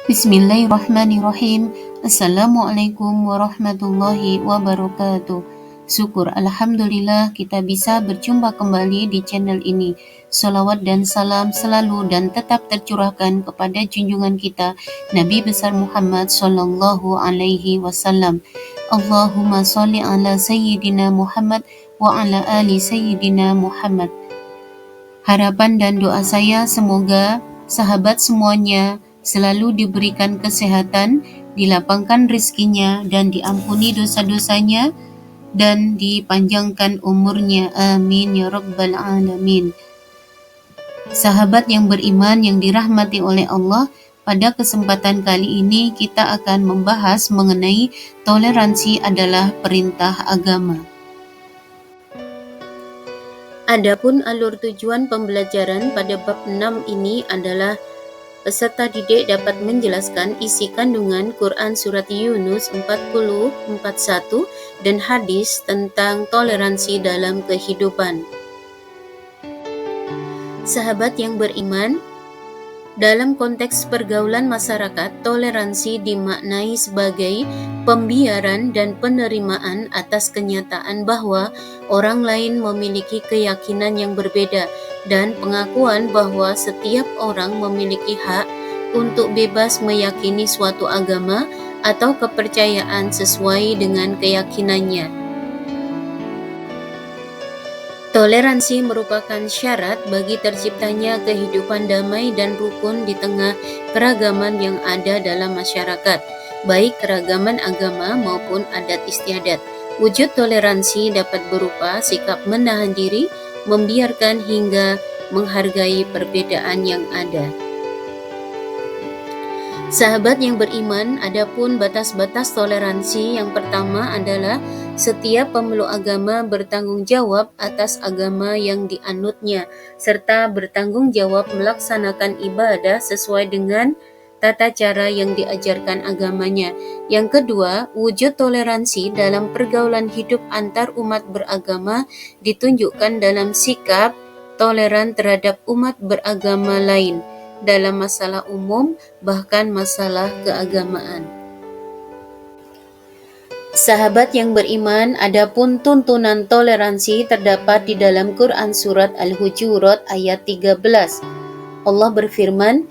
Bismillahirrahmanirrahim. Assalamualaikum warahmatullahi wabarakatuh. Syukur Alhamdulillah kita bisa berjumpa kembali di channel ini. Salawat dan salam selalu dan tetap tercurahkan kepada junjungan kita Nabi besar Muhammad sallallahu alaihi wasallam. Allahumma sholli ala sayyidina Muhammad wa ala ali sayyidina Muhammad. Harapan dan doa saya semoga sahabat semuanya selalu diberikan kesehatan, dilapangkan rezekinya, dan diampuni dosa-dosanya, dan dipanjangkan umurnya. Amin ya rabbal alamin. Sahabat yang beriman yang dirahmati oleh Allah, pada kesempatan kali ini kita akan membahas mengenai toleransi adalah perintah agama. Adapun alur tujuan pembelajaran pada bab 6 ini adalah peserta didik dapat menjelaskan isi kandungan Quran Surat Yunus 40:41 dan hadis tentang toleransi dalam kehidupan. Sahabat yang beriman, dalam konteks pergaulan masyarakat, toleransi dimaknai sebagai pembiaran dan penerimaan atas kenyataan bahwa orang lain memiliki keyakinan yang berbeda dan pengakuan bahwa setiap orang memiliki hak untuk bebas meyakini suatu agama atau kepercayaan sesuai dengan keyakinannya. Toleransi merupakan syarat bagi terciptanya kehidupan damai dan rukun di tengah keragaman yang ada dalam masyarakat, baik keragaman agama maupun adat istiadat. Wujud toleransi dapat berupa sikap menahan diri, membiarkan hingga menghargai perbedaan yang ada. Sahabat yang beriman, adapun batas-batas toleransi yang pertama adalah setiap pemeluk agama bertanggung jawab atas agama yang dianutnya, serta bertanggung jawab melaksanakan ibadah sesuai dengan tata cara yang diajarkan agamanya. Yang kedua, wujud toleransi dalam pergaulan hidup antar umat beragama ditunjukkan dalam sikap toleran terhadap umat beragama lain dalam masalah umum, bahkan masalah keagamaan. Sahabat yang beriman, adapun tuntunan toleransi terdapat di dalam Quran Surat Al-Hujurat ayat 13. Allah berfirman,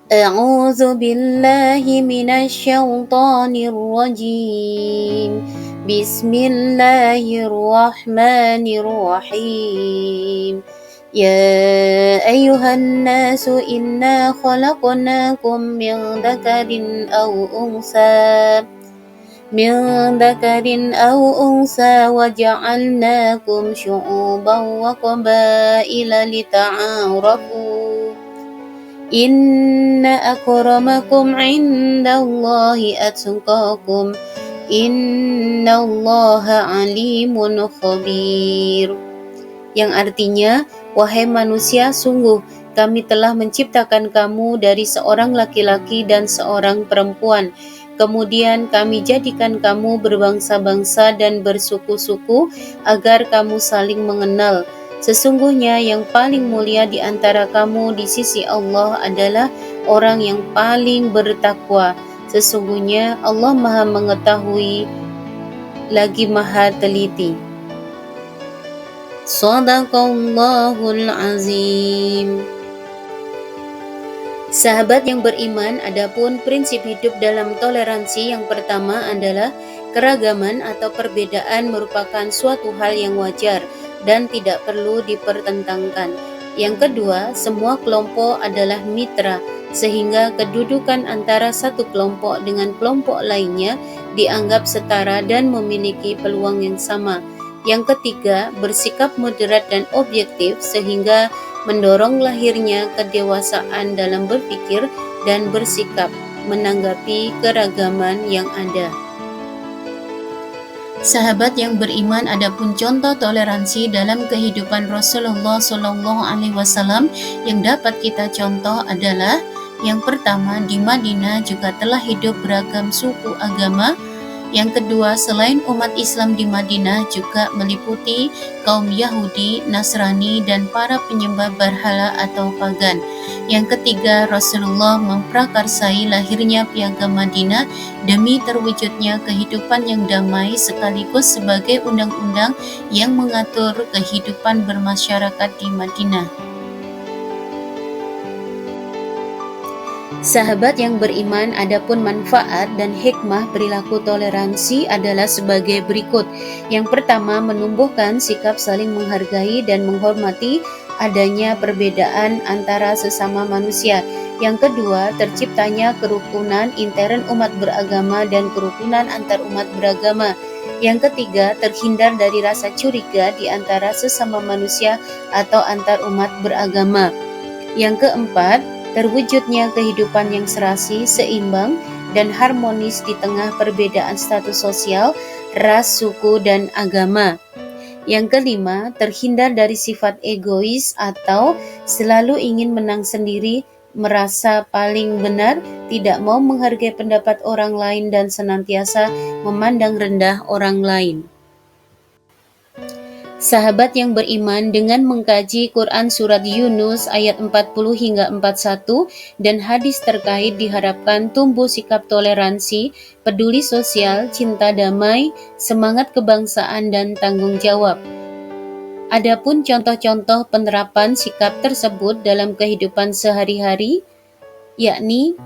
A'udzu billahi minasyaitonir rajim. Bismillahirrahmanirrahim. Ya ayyuhan nasu inna khalaqnakum min dzakarin aw unsa wa ja'alnakum syu'uban wa qabaila lita'arafu. Inna akramakum 'indallahi atqakum. Innallaha 'alimun khabir. Yang artinya, wahai manusia, sungguh kami telah menciptakan kamu dari seorang laki-laki dan seorang perempuan. Kemudian kami jadikan kamu berbangsa-bangsa dan bersuku-suku agar kamu saling mengenal. Sesungguhnya yang paling mulia di antara kamu di sisi Allah adalah orang yang paling bertakwa. Sesungguhnya Allah Maha Mengetahui lagi Maha Teliti. Shadaqallahul azim. Sahabat yang beriman, adapun prinsip hidup dalam toleransi yang pertama adalah keragaman atau perbedaan merupakan suatu hal yang wajar dan tidak perlu dipertentangkan. Yang kedua, semua kelompok adalah mitra, sehingga kedudukan antara satu kelompok dengan kelompok lainnya dianggap setara dan memiliki peluang yang sama. Yang ketiga, bersikap moderat dan objektif sehingga mendorong lahirnya kedewasaan dalam berpikir dan bersikap menanggapi keragaman yang ada. Sahabat yang beriman, adapun contoh toleransi dalam kehidupan Rasulullah SAW yang dapat kita contoh adalah yang pertama, di Madinah juga telah hidup beragam suku agama Yang kedua, selain umat Islam di Madinah juga meliputi kaum Yahudi, Nasrani, dan para penyembah berhala atau pagan. Yang ketiga, Rasulullah memprakarsai lahirnya Piagam Madinah demi terwujudnya kehidupan yang damai sekaligus sebagai undang-undang yang mengatur kehidupan bermasyarakat di Madinah. Sahabat yang beriman, adapun manfaat dan hikmah perilaku toleransi adalah sebagai berikut. Yang pertama, menumbuhkan sikap saling menghargai dan menghormati adanya perbedaan antara sesama manusia. Yang kedua, terciptanya kerukunan intern umat beragama dan kerukunan antar umat beragama. Yang ketiga, terhindar dari rasa curiga di antara sesama manusia atau antar umat beragama. Yang keempat, terwujudnya kehidupan yang serasi, seimbang, dan harmonis di tengah perbedaan status sosial, ras, suku, dan agama. Yang kelima, terhindar dari sifat egois atau selalu ingin menang sendiri, merasa paling benar, tidak mau menghargai pendapat orang lain, dan senantiasa memandang rendah orang lain. Sahabat yang beriman, dengan mengkaji Quran Surat Yunus ayat 40 hingga 41 dan hadis terkait diharapkan tumbuh sikap toleransi, peduli sosial, cinta damai, semangat kebangsaan, dan tanggung jawab. Adapun contoh-contoh penerapan sikap tersebut dalam kehidupan sehari-hari, yakni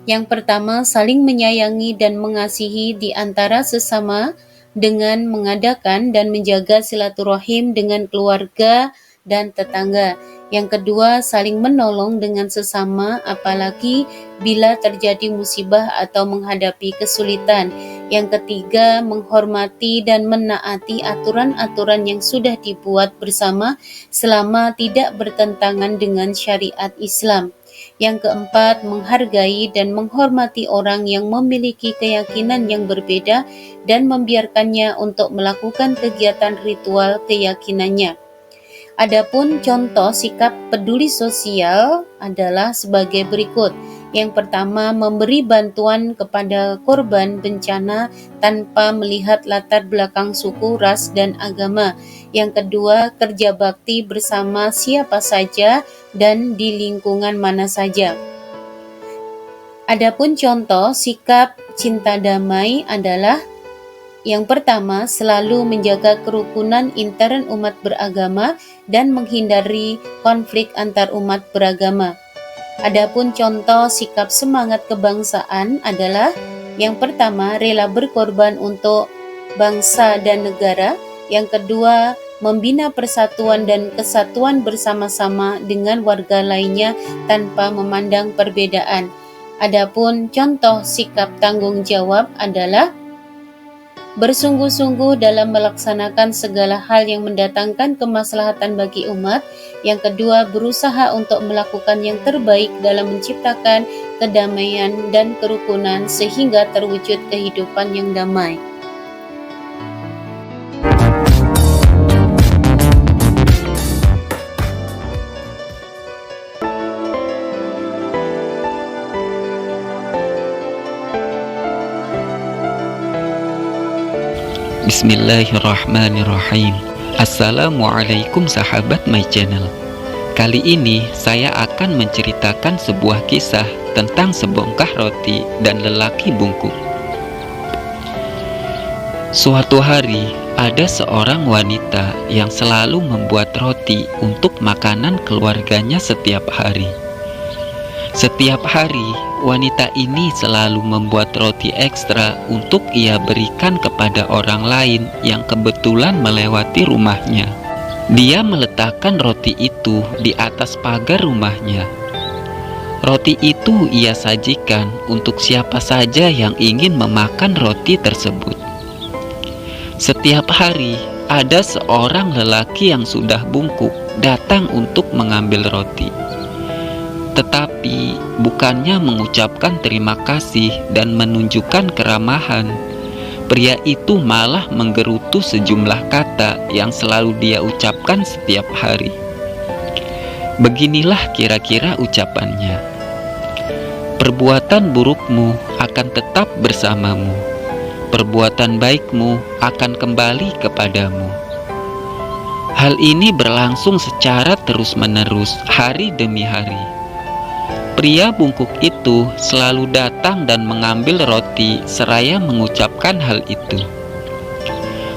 yang pertama, saling menyayangi dan mengasihi di antara sesama dengan mengadakan dan menjaga silaturahim dengan keluarga dan tetangga. Yang kedua, saling menolong dengan sesama apalagi bila terjadi musibah atau menghadapi kesulitan. Yang ketiga, menghormati dan menaati aturan-aturan yang sudah dibuat bersama selama tidak bertentangan dengan syariat Islam. Yang keempat, menghargai dan menghormati orang yang memiliki keyakinan yang berbeda dan membiarkannya untuk melakukan kegiatan ritual keyakinannya. Adapun contoh sikap peduli sosial adalah sebagai berikut. Yang pertama, memberi bantuan kepada korban bencana tanpa melihat latar belakang suku, ras, dan agama. Yang kedua, kerja bakti bersama siapa saja dan di lingkungan mana saja. Adapun contoh sikap cinta damai adalah yang pertama, selalu menjaga kerukunan intern umat beragama dan menghindari konflik antar umat beragama. Adapun contoh sikap semangat kebangsaan adalah yang pertama, rela berkorban untuk bangsa dan negara. Yang kedua, membina persatuan dan kesatuan bersama-sama dengan warga lainnya tanpa memandang perbedaan. Adapun contoh sikap tanggung jawab adalah bersungguh-sungguh dalam melaksanakan segala hal yang mendatangkan kemaslahatan bagi umat. Yang kedua, berusaha untuk melakukan yang terbaik dalam menciptakan kedamaian dan kerukunan sehingga terwujud kehidupan yang damai. Bismillahirrahmanirrahim. Assalamualaikum sahabat my channel. Kali ini saya akan menceritakan sebuah kisah tentang sebongkah roti dan lelaki bungkuk. Suatu hari ada seorang wanita yang selalu membuat roti untuk makanan keluarganya setiap hari. Setiap hari, wanita ini selalu membuat roti ekstra untuk ia berikan kepada orang lain yang kebetulan melewati rumahnya. Dia meletakkan roti itu di atas pagar rumahnya. Roti itu ia sajikan untuk siapa saja yang ingin memakan roti tersebut. Setiap hari, ada seorang lelaki yang sudah bungkuk datang untuk mengambil roti. Tetapi bukannya mengucapkan terima kasih dan menunjukkan keramahan, pria itu malah menggerutu sejumlah kata yang selalu dia ucapkan setiap hari. Beginilah kira-kira ucapannya. Perbuatan burukmu akan tetap bersamamu. perbuatan baikmu akan kembali kepadamu. Hal ini berlangsung secara terus-menerus hari demi hari. Pria bungkuk itu selalu datang dan mengambil roti seraya mengucapkan hal itu.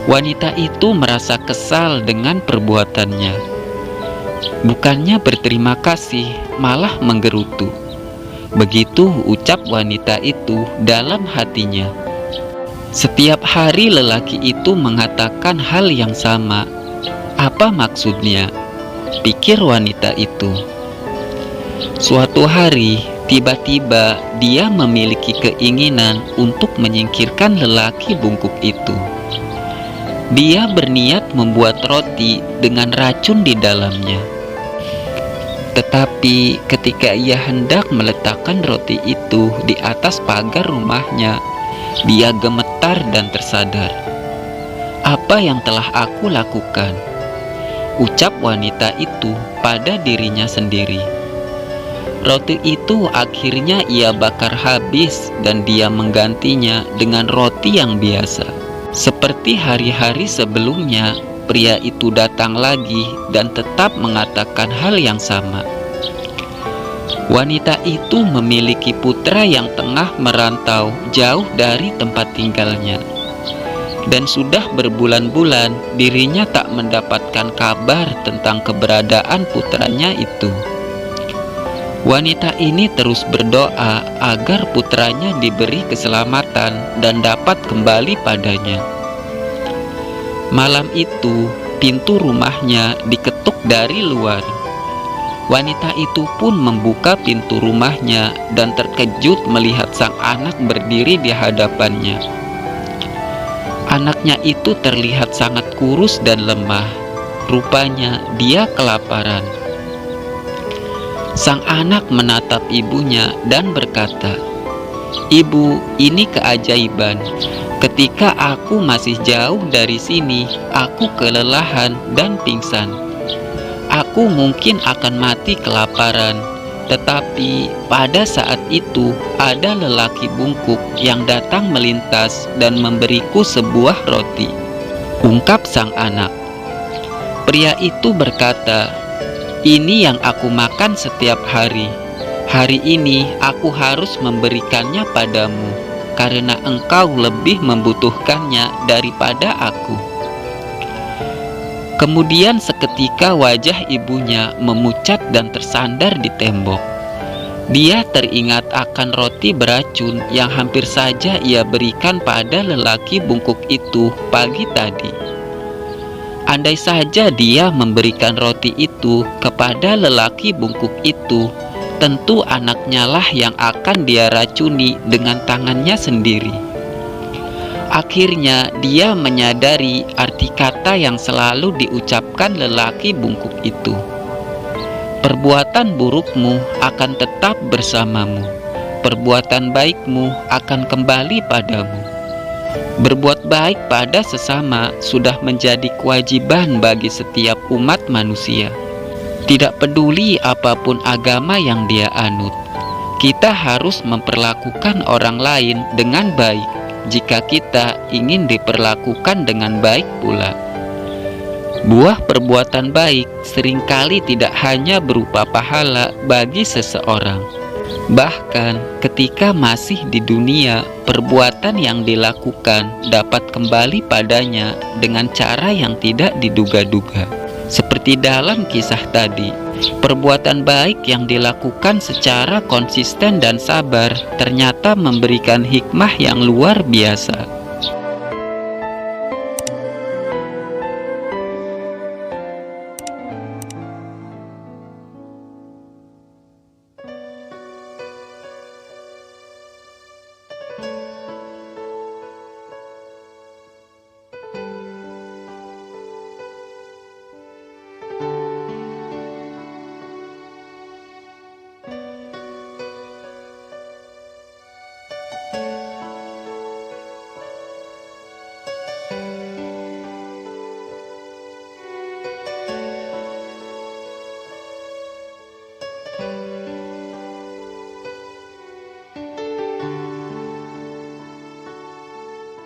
Wanita itu merasa kesal dengan perbuatannya. Bukannya berterima kasih, malah menggerutu. Begitu ucap wanita itu dalam hatinya. Setiap hari lelaki itu mengatakan hal yang sama. Apa maksudnya? Pikir wanita itu. Suatu hari, tiba-tiba dia memiliki keinginan untuk menyingkirkan lelaki bungkuk itu. Dia berniat membuat roti dengan racun di dalamnya. Tetapi ketika ia hendak meletakkan roti itu di atas pagar rumahnya, dia gemetar dan tersadar. Apa yang telah aku lakukan? Ucap wanita itu pada dirinya sendiri. Roti itu akhirnya ia bakar habis dan dia menggantinya dengan roti yang biasa. Seperti hari-hari sebelumnya, pria itu datang lagi dan tetap mengatakan hal yang sama. Wanita itu memiliki putra yang tengah merantau jauh dari tempat tinggalnya. Dan sudah berbulan-bulan dirinya tak mendapatkan kabar tentang keberadaan putranya itu. Wanita ini terus berdoa agar putranya diberi keselamatan dan dapat kembali padanya. Malam itu, pintu rumahnya diketuk dari luar. Wanita itu pun membuka pintu rumahnya dan terkejut melihat sang anak berdiri di hadapannya. Anaknya itu terlihat sangat kurus dan lemah. Rupanya dia kelaparan. Sang anak menatap ibunya dan berkata, "Ibu, ini keajaiban. Ketika aku masih jauh dari sini, aku kelelahan dan pingsan. Aku mungkin akan mati kelaparan. Tetapi pada saat itu ada lelaki bungkuk yang datang melintas dan memberiku sebuah roti," ungkap sang anak. Pria itu berkata, "Ini yang aku makan setiap hari. Hari ini aku harus memberikannya padamu, karena engkau lebih membutuhkannya daripada aku." Kemudian seketika wajah ibunya memucat dan tersandar di tembok. Dia teringat akan roti beracun yang hampir saja ia berikan pada lelaki bungkuk itu pagi tadi. Andai saja dia memberikan roti itu kepada lelaki bungkuk itu, tentu anaknya lah yang akan dia racuni dengan tangannya sendiri. Akhirnya dia menyadari arti kata yang selalu diucapkan lelaki bungkuk itu. Perbuatan burukmu akan tetap bersamamu. Perbuatan baikmu akan kembali padamu. Berbuat baik pada sesama sudah menjadi kewajiban bagi setiap umat manusia. Tidak peduli apapun agama yang dia anut, kita harus memperlakukan orang lain dengan baik jika kita ingin diperlakukan dengan baik pula. Buah perbuatan baik seringkali tidak hanya berupa pahala bagi seseorang. Bahkan ketika masih di dunia, perbuatan yang dilakukan dapat kembali padanya dengan cara yang tidak diduga-duga. Seperti dalam kisah tadi, perbuatan baik yang dilakukan secara konsisten dan sabar ternyata memberikan hikmah yang luar biasa.